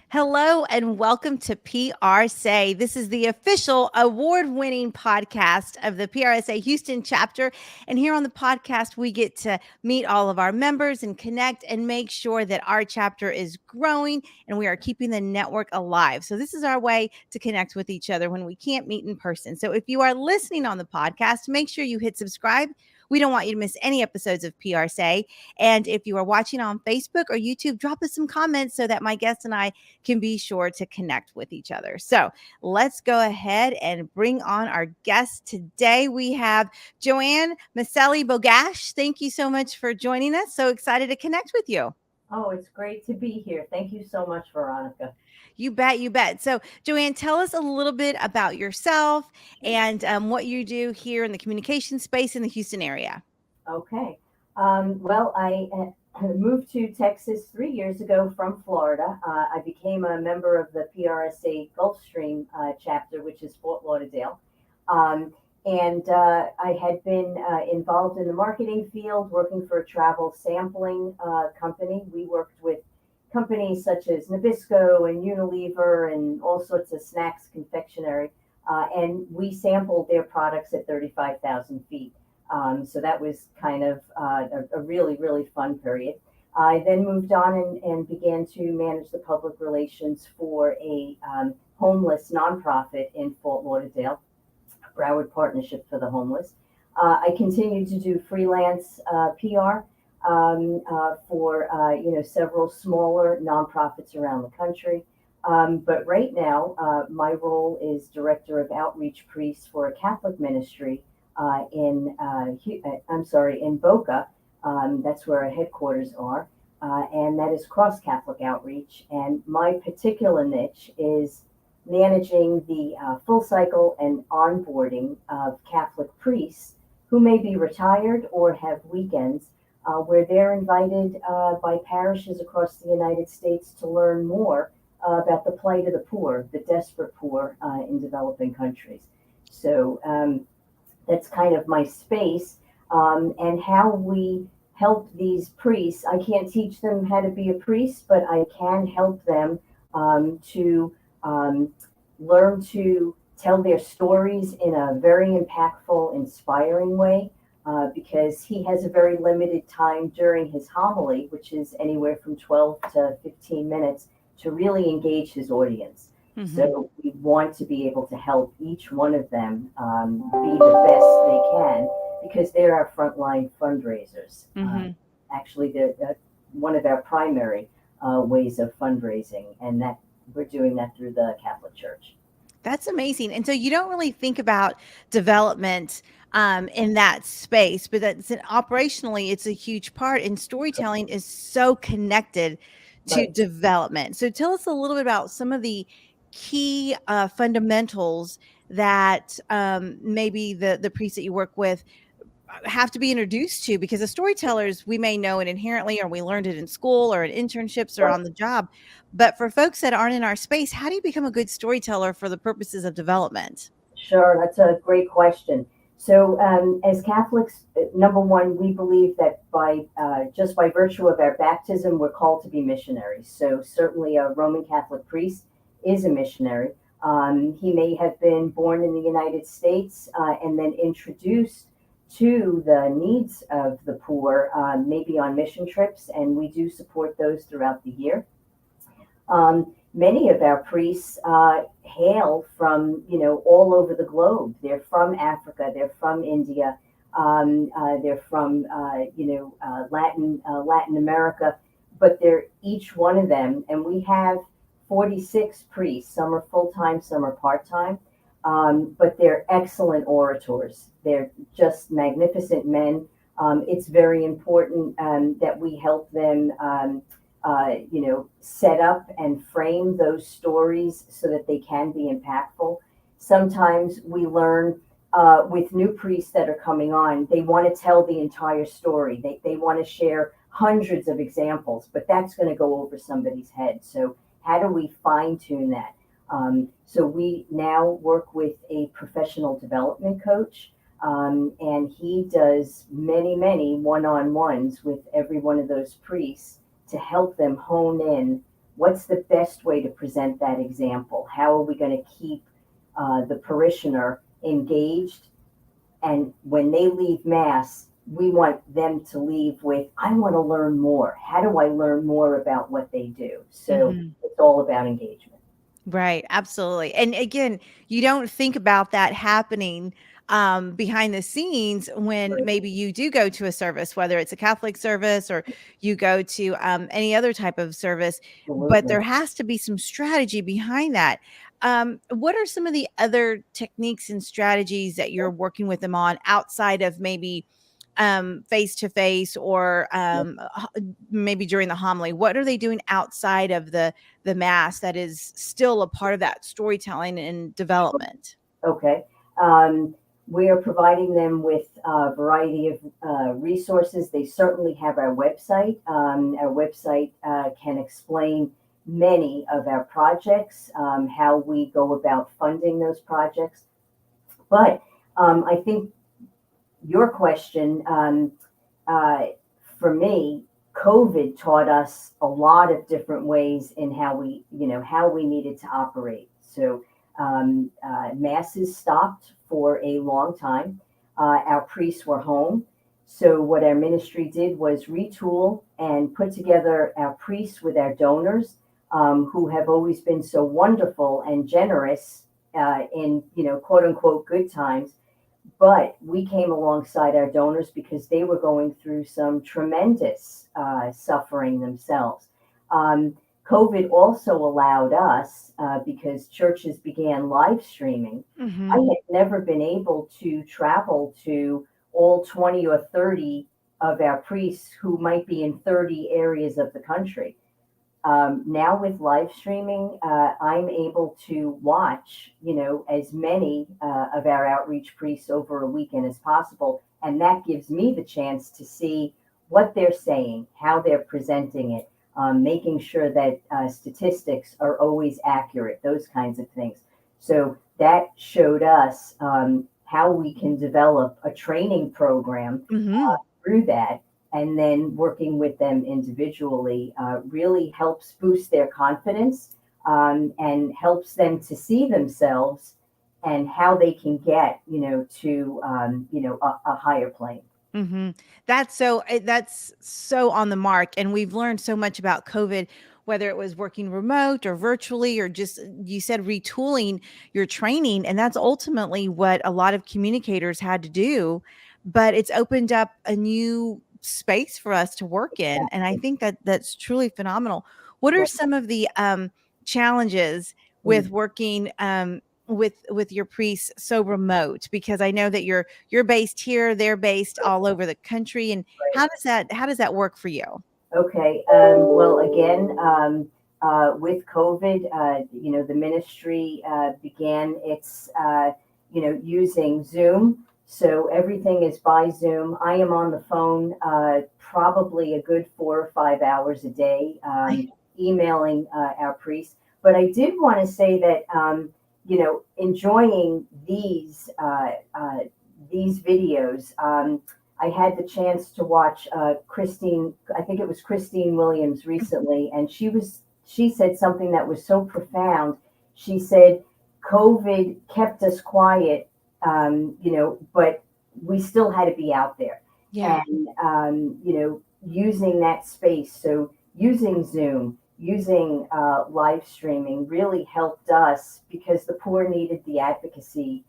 Hello and welcome to PRSay. This is the official award-winning podcast of the PRSA Houston chapter. And here on the podcast, we get to meet all of our members and connect and make sure that our chapter is growing and we are keeping the network alive. So this is our way to connect with each other when we can't meet in person. So if you are listening on the podcast, make sure you hit subscribe. We don't want you to miss any episodes of PRSay. And if you are watching on Facebook or YouTube, drop us some comments so that my guests and I can be sure to connect with each other. So let's go ahead and bring on our guest today. We have Joanne Miceli-Bogash. Thank you so much for joining us. So excited to connect with you. Oh, it's great to be here. Thank you so much, Veronica. You bet, you bet. So, Joanne, tell us a little bit about yourself and what you do here in the communication space in the Houston area. Okay. I moved to Texas 3 years ago from Florida. I became a member of the PRSA Gulfstream chapter, which is Fort Lauderdale. I had been involved in the marketing field, working for a travel sampling company. We worked with companies such as Nabisco and Unilever and all sorts of snacks confectionery. And we sampled their products at 35,000 feet. So that was kind of a really, really fun period. I then moved on and began to manage the public relations for a homeless nonprofit in Fort Lauderdale, Broward Partnership for the Homeless. I continued to do freelance PR for several smaller nonprofits around the country. But right now, my role is director of outreach priests for a Catholic ministry in Boca. That's where our headquarters are, and that is cross Catholic outreach. And my particular niche is managing the full cycle and onboarding of Catholic priests who may be retired or have weekends where they're invited by parishes across the United States to learn more about the plight of the poor, the desperate poor in developing countries. So that's kind of my space, and how we help these priests. I can't teach them how to be a priest, but I can help them to learn to tell their stories in a very impactful, inspiring way, because he has a very limited time during his homily, which is anywhere from 12 to 15 minutes, to really engage his audience. Mm-hmm. So we want to be able to help each one of them be the best they can, because they're our frontline fundraisers. Mm-hmm. Actually, they're one of our primary ways of fundraising, and that we're doing that through the Catholic Church. That's amazing. And so you don't really think about development in that space, but that's operationally, it's a huge part. And storytelling is so connected to development. So tell us a little bit about some of the key fundamentals that maybe the priests that you work with have to be introduced to, because as storytellers, we may know it inherently, or we learned it in school or in internships or on the job. But for folks that aren't in our space, how do you become a good storyteller for the purposes of development? Sure, that's a great question. So as Catholics, number one, we believe that just by virtue of our baptism, we're called to be missionaries. So certainly a Roman Catholic priest is a missionary. He may have been born in the United States and then introduced to the needs of the poor, maybe on mission trips, and we do support those throughout the year. Many of our priests hail from, all over the globe. They're from Africa, they're from India, they're from, Latin America, but they're each one of them, and we have 46 priests. Some are full-time, some are part-time. But they're excellent orators. They're just magnificent men. It's very important that we help them, set up and frame those stories so that they can be impactful. Sometimes we learn with new priests that are coming on, they want to tell the entire story. They want to share hundreds of examples, but that's going to go over somebody's head. So how do we fine-tune that? So we now work with a professional development coach, and he does many, many one-on-ones with every one of those priests to help them hone in what's the best way to present that example? How are we going to keep the parishioner engaged? And when they leave Mass, we want them to leave with, I want to learn more. How do I learn more about what they do? So it's all about engagement. Right. Absolutely. And again, you don't think about that happening behind the scenes when Right. maybe you do go to a service, whether it's a Catholic service or you go to any other type of service, but Absolutely. there has to be some strategy behind that. What are some of the other techniques and strategies that you're working with them on outside of maybe face to face or maybe during the homily? What are they doing outside of the Mass that is still a part of that storytelling and development? Okay. Um, we are providing them with a variety of resources. They certainly have our website. Our website can explain many of our projects, how we go about funding those projects. But I think your question, uh, for me, COVID taught us a lot of different ways in how we needed to operate. So masses stopped for a long time. Our priests were home. So what our ministry did was retool and put together our priests with our donors, who have always been so wonderful and generous in quote unquote good times. But we came alongside our donors because they were going through some tremendous suffering themselves. Um, COVID also allowed us, because churches began live streaming. I Hmm. had never been able to travel to all 20 or 30 of our priests who might be in 30 areas of the country. Now with live streaming, I'm able to watch, as many of our outreach priests over a weekend as possible, and that gives me the chance to see what they're saying, how they're presenting it, making sure that statistics are always accurate, those kinds of things. So that showed us how we can develop a training program Hmm. through that, and then working with them individually really helps boost their confidence, and helps them to see themselves and how they can get to a higher plane. Hmm. That's so on the mark. And we've learned so much about COVID, whether it was working remote or virtually, or just you said retooling your training. And that's ultimately what a lot of communicators had to do. But it's opened up a new space for us to work in. And I think that that's truly phenomenal. What are Right. some of the challenges with working with your priests so remote? Because I know that you're based here, they're based all over the country. And how does that work for you? Okay. Well, again, with COVID, the ministry began its, using Zoom. So everything is by Zoom. I am on the phone probably a good 4 or 5 hours a day, emailing our priests. But I did want to say that, enjoying these videos. I had the chance to watch Christine. I think it was Christine Williams recently, and she said something that was so profound. She said, "COVID kept us quiet, but we still had to be out there, Yeah. and using that space. So using Zoom, using live streaming really helped us because the poor needed the advocacy,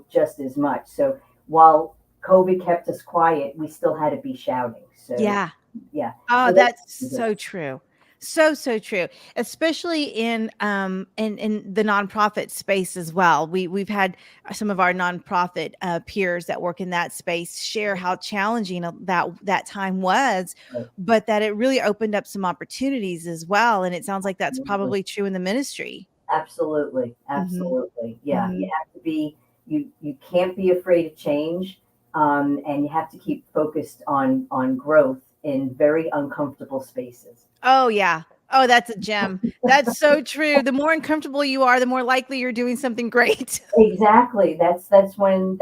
just as much. So while COVID kept us quiet, we still had to be shouting. So Yeah. yeah, Oh, so that's that's so true. So, so true. Especially in the nonprofit space as well. We've had some of our nonprofit peers that work in that space share how challenging that time was, right. but that it really opened up some opportunities as well. And it sounds like that's Absolutely. probably true in the ministry. Absolutely, Hmm. absolutely. Yeah, you Hmm. have to be. You can't be afraid of change, and you have to keep focused on growth in very uncomfortable spaces. Oh yeah. Oh, that's a gem. That's so true. The more uncomfortable you are, the more likely you're doing something great. Exactly. That's when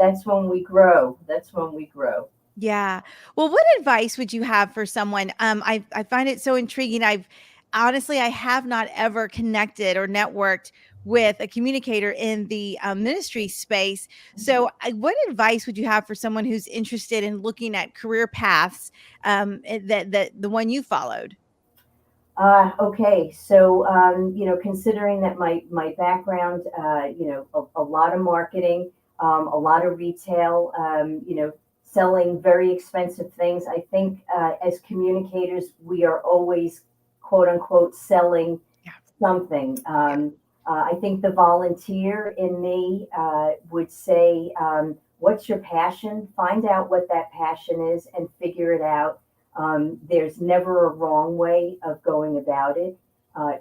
we grow. That's when we grow. Yeah. Well, what advice would you have for someone? I find it so intriguing. honestly, I have not ever connected or networked with a communicator in the ministry space. So, what advice would you have for someone who's interested in looking at career paths that the one you followed? Okay, so considering that my background, a lot of marketing, a lot of retail, selling very expensive things. I think as communicators, we are always quote unquote selling Yeah. something. Yeah. I think the volunteer in me would say, what's your passion? Find out what that passion is and figure it out. There's never a wrong way of going about it.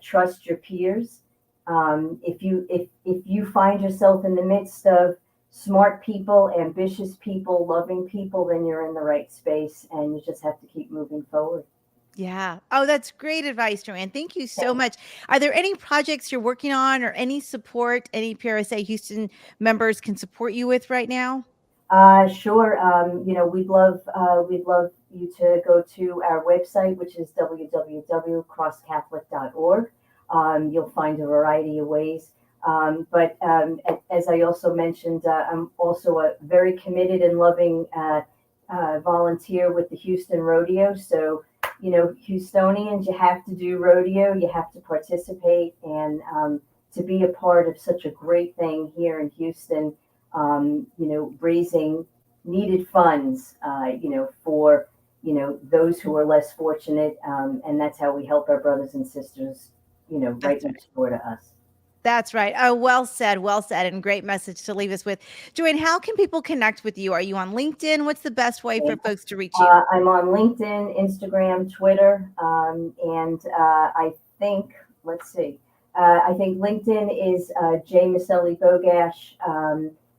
Trust your peers. If you find yourself in the midst of smart people, ambitious people, loving people, then you're in the right space, and you just have to keep moving forward. Yeah. Oh, that's great advice, Joanne. Thank you so much. Are there any projects you're working on or any support any PRSA Houston members can support you with right now? Sure. We'd love you to go to our website, which is www.crosscatholic.org. You'll find a variety of ways. As I also mentioned, I'm also a very committed and loving volunteer with the Houston Rodeo. So, Houstonians, you have to do rodeo, you have to participate, and to be a part of such a great thing here in Houston, raising needed funds, for, those who are less fortunate. And that's how we help our brothers and sisters, right That's next door to us. That's right. Oh, well said, and great message to leave us with. Joanne, how can people connect with you? Are you on LinkedIn? What's the best way for folks to reach you? I'm on LinkedIn, Instagram, Twitter, and I think, let's see, I think LinkedIn is J Miceli-Bogash.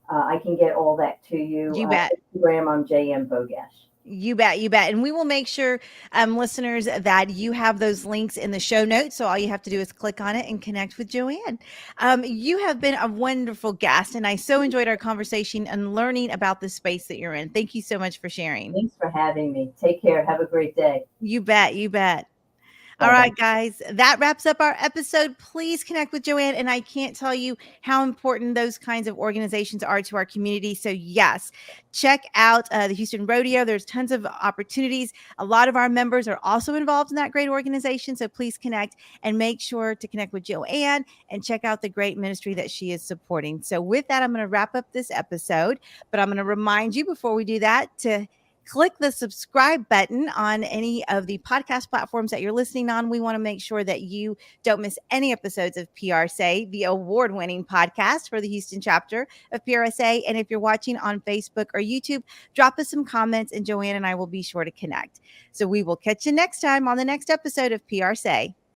I can get all that to you. You bet. Instagram, I'm JM Bogash. You bet. You bet. And we will make sure, listeners, that you have those links in the show notes. So all you have to do is click on it and connect with Joanne. You have been a wonderful guest, and I so enjoyed our conversation and learning about the space that you're in. Thank you so much for sharing. Thanks for having me. Take care. Have a great day. You bet. You bet. All Bye bye. right, guys, that wraps up our episode. Please connect with Joanne. And I can't tell you how important those kinds of organizations are to our community. So, yes, check out the Houston Rodeo. There's tons of opportunities. A lot of our members are also involved in that great organization. So, please connect and make sure to connect with Joanne and check out the great ministry that she is supporting. So, with that, I'm going to wrap up this episode. But I'm going to remind you before we do that to click the subscribe button on any of the podcast platforms that you're listening on. We want to make sure that you don't miss any episodes of PRSay, the award-winning podcast for the Houston chapter of PRSA. And if you're watching on Facebook or YouTube, drop us some comments and Joanne and I will be sure to connect. So we will catch you next time on the next episode of PRSay.